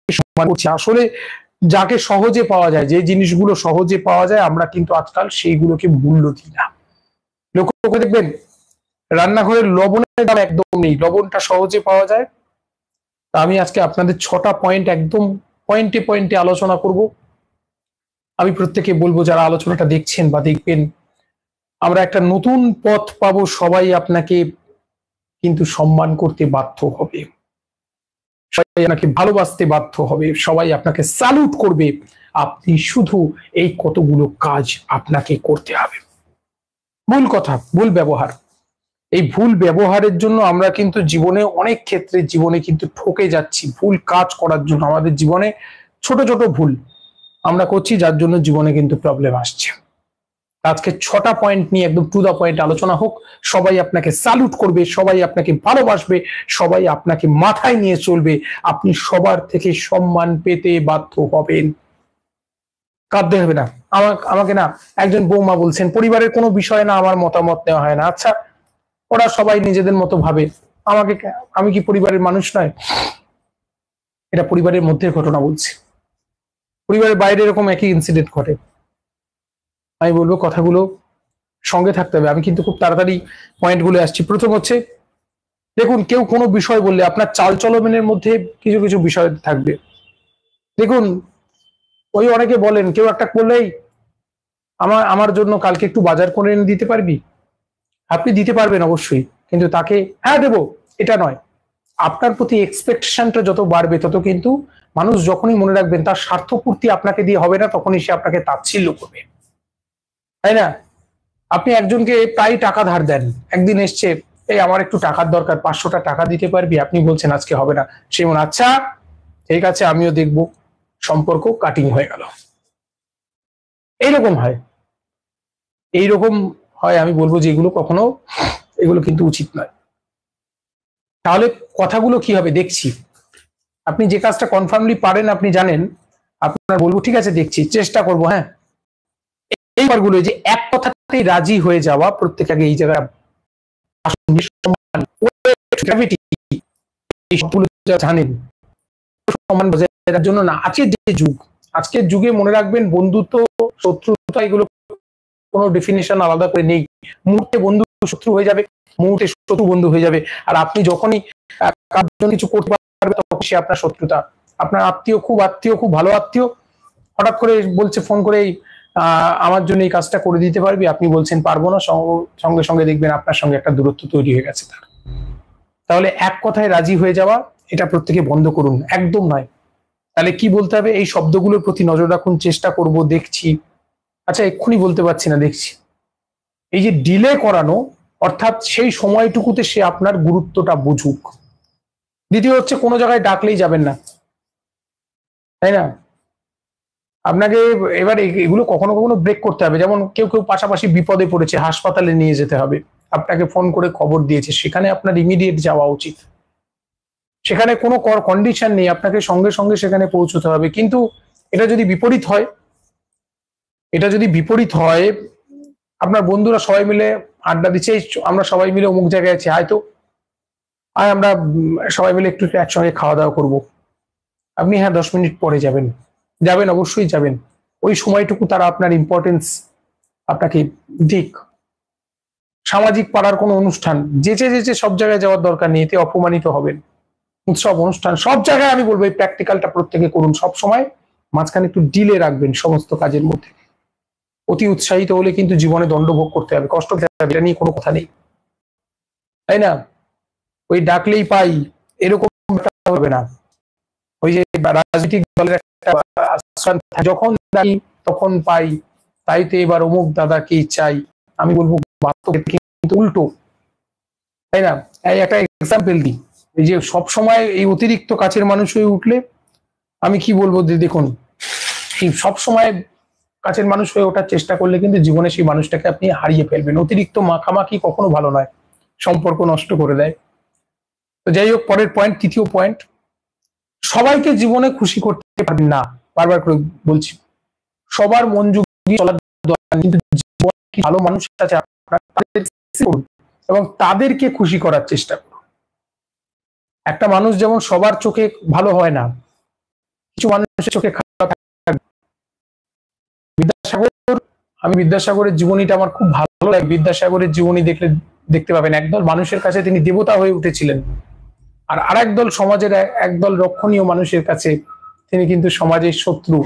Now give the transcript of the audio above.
সম্মান করছি। আসলে যাকে সহজে পাওয়া যায়, যে জিনিসগুলো সহজে পাওয়া যায়, আমরা কিন্তু আজকাল সেইগুলোকে মূল্য দিই না। লক্ষ্য করে দেখবেন রান্নাঘরের লবণের দাম একদম নেই, লবণটা সহজে পাওয়া যায়। তা আমি আজকে আপনাদের 6টা পয়েন্ট একদম পয়েন্টে পয়েন্টে আলোচনা করব। আমি প্রত্যেকে বলবো যারা আলোচনাটা দেখছেন বা দেখবেন, আমরা একটা নতুন পথ পাবো। সবাই আপনাকে কিন্তু সম্মান করতে বাধ্য হবে, সবাই আপনাকে ভালোবাসতে বাধ্য হবে, সবাই আপনাকে স্যালুট করবে। আপনি শুধু এই কতগুলো কাজ আপনাকে করতে হবে। ভুল কথা, ভুল ব্যবহার, এই ভুল ব্যবহারের জন্য আমরা কিন্তু জীবনে অনেক ক্ষেত্রে জীবনে কিন্তু ঠকে যাচ্ছি। ভুল কাজ করার জন্য আমাদের জীবনে ছোট ছোট ভুল আমরা করছি, যার জন্য জীবনে কিন্তু প্রবলেম আসছে। আজকে 6টা পয়েন্ট নিয়ে একদম টু দা পয়েন্ট আলোচনা হোক। সবাই আপনাকে স্যালুট করবে, সবাই আপনাকে ভালোবাসবে, সবাই আপনাকে মাথায় নিয়ে চলবে। আপনি সবার থেকে সম্মান পেতে বাধ্য হবেন। কাঁদতে হবে না। আমাকে না একজন বৌমা বলছেন, পরিবারের কোনো বিষয়ে না আমার মতামত নেওয়া হয় না। আচ্ছা, ওরা সবাই নিজেদের মতো ভাবে, আমি কি পরিবারের মানুষ নয়? এটা পরিবারের মধ্যে ঘটনা বলছি, পরিবারের বাইরে এরকম একই ইনসিডেন্ট ঘটে। আমি বলবো কথাগুলো সঙ্গে থাকতে হবে। আমি কিন্তু খুব তাড়াতাড়ি পয়েন্টগুলো আসছি। প্রথম হচ্ছে, দেখুন কেউ কোনো বিষয় বললে আপনার চালচলনের মধ্যে কিছু কিছু বিষয় থাকবে। দেখুন ওই অনেকে বলেন, কেউ একটা করলেই আমার জন্য কালকে একটু বাজার করে এনে দিতে পারবি? আপনি দিতে পারবেন অবশ্যই, কিন্তু তাকে হ্যাঁ দেবো এটা নয়। আপনার প্রতি এক্সপেকটেশনটা যত বাড়বে, তত কিন্তু মানুষ যখনই মনে রাখবেন তার স্বার্থপূর্তি আপনাকে দিয়ে হবে না, তখনই সে আপনাকে তাচ্ছিল্য করবে, তাই না? আপনি একজনকে প্রায় টাকা ধার দেন, একদিন এসছে, এই আমার একটু টাকার দরকার, 500টা টাকা দিতে পারবি? আপনি বলছেন আজকে হবে না, সে মনে আচ্ছা ঠিক আছে আমিও দেখবো, সম্পর্ক কাটিং হয়ে গেল। এইরকম হয়, এইরকম হয়। আমি বলবো যে এগুলো কখনো, এগুলো কিন্তু উচিত নয়। তাহলে কথাগুলো কি হবে দেখছি। আপনি যে কাজটা কনফার্মলি পারেন, আপনি জানেন, আপনার বলবো ঠিক আছে দেখছি, চেষ্টা করবো। হ্যাঁ, এই ব্যাপারগুলো যে এক কথাতেই রাজি হয়ে যাওয়া, প্রত্যেক আগে এই জায়গায় জানেন সম্মান বজায় রাখার জন্য না। আজকের যে যুগ, আজকের যুগে মনে রাখবেন বন্ধুত্ব শত্রুতা এগুলো কোনো ডেফিনেশন আলাদা করে নেই। মুহূর্তে বন্ধু শত্রু হয়ে যাবে, মুহূর্তে শত্রু বন্ধু হয়ে যাবে। আর আপনি যখনই কারোর জন্য কিছু করতে পারবে, তখন সে আপনার শত্রুতা। আপনার আত্মীয়, খুব ভালো আত্মীয়, হঠাৎ করে বলছে ফোন করে, আমার জন্য এই কাজটা করে দিতে পারবি? আপনি বলছেন পারবো না, সঙ্গে সঙ্গে দেখবেন আপনার সঙ্গে একটা দূরত্ব তৈরি হয়ে গেছে তার। তাহলে এক কথায় রাজি হয়ে যাওয়া, এটা প্রত্যেকে বন্ধ করুন, একদম নয়। তাহলে কি বলতে হবে? এই শব্দগুলোর প্রতি নজর রাখুন, চেষ্টা করব, দেখছি, আচ্ছা এক্ষুনি বলতে পারছি না, দেখছি। এই যে ডিলে করানো, অর্থাৎ সেই সময়টুকুতে সে আপনার গুরুত্বটা বুঝুক। দ্বিতীয় হচ্ছে, কোনো জায়গায় ডাকলেই যাবেন না, তাই না? আপনাকে এবার এগুলো কখনো কখনো ব্রেক করতে হবে। যেমন কেউ কেউ পাশাপাশি বিপদে পড়েছে, হাসপাতালে নিয়ে যেতে হবে, আপনাকে ফোন করে খবর দিয়েছে, সেখানে আপনার ইমিডিয়েট যাওয়া উচিত। সেখানে কোনো কন্ডিশন নেই, আপনাকে সঙ্গে সঙ্গে সেখানে পৌঁছতে হবে। কিন্তু এটা যদি বিপরীত হয়, আপনার বন্ধুরা সবাই মিলে আড্ডা দিচ্ছে, আমরা সবাই মিলে অমুক জায়গায় আছি, হয়তো আমরা সবাই মিলে একটু একসঙ্গে খাওয়া দাওয়া করবো। আপনি হ্যাঁ 10 মিনিট পরে যাবেন, অবশ্যই যাবেন। ওই সময়টুকু তারা আপনার ইম্পর্টেন্স আপনাকে দিক। সামাজিক পাড়ার কোনো অনুষ্ঠান, যেচে সব জায়গায় যাওয়ার দরকার নেই, এতে অপমানিত হবেন। উৎসব অনুষ্ঠান সব জায়গায় আমি বলবো এই প্র্যাকটিক্যালটা প্রত্যেকে করুন। সব সময় মাঝখানে একটু ডিলে রাখবেন সমস্ত কাজের মধ্যে। অতি উৎসাহিত হলে কিন্তু জীবনে দণ্ড ভোগ করতে হবে, কষ্ট পেতে হবে, এটা নিয়ে কোনো কথা নেই, তাই না? ওই ডাকলেই পাই এরকম হবে না। ওই যে রাজনৈতিক দলের একটা যখন ডাকি তখন পাই, তাই তো এবার অমুক দাদাকেই চাই। আমি বলবো বাস্তবে কিন্তু উল্টো, তাই না? এই একটা এক্সাম্পল দিই, এই যে সবসময় এই অতিরিক্ত কাছের মানুষ হয়ে উঠলে, আমি কি বলবো, দেখুন এই সবসময় কাছের মানুষ হয়ে ওঠার চেষ্টা করলে কিন্তু জীবনে সেই মানুষটাকে আপনি হারিয়ে ফেলবেন। অতিরিক্ত মাখামাখি কখনো ভালো নয়, সম্পর্ক নষ্ট করে দেয়। তো যাই হোক, পরের পয়েন্ট, তৃতীয় পয়েন্ট, সবাইকে জীবনে খুশি করতে পারবেন না। বারবার করে বলছি, সবার মন জুগিয়ে চলার দরকার, কিন্তু জীবনে কি ভালো মানুষ আছে এবং তাদেরকে খুশি করার চেষ্টা করুন। একটা মানুষ যেমন সবার চোখে ভালো হয় না, কিছু মানুষের চোখে খারাপ থাকবে। বিদ্যাসাগর, আমি বিদ্যাসাগরের জীবনীটা আমার খুব ভালো লাগে। বিদ্যাসাগরের জীবনী দেখতে পাবেন একদল মানুষের কাছে তিনি দেবতা হয়ে উঠেছিলেন, আর আরেক দল সমাজের একদল রক্ষণীয় মানুষের কাছে তিনি কিন্তু সমাজের শত্রু।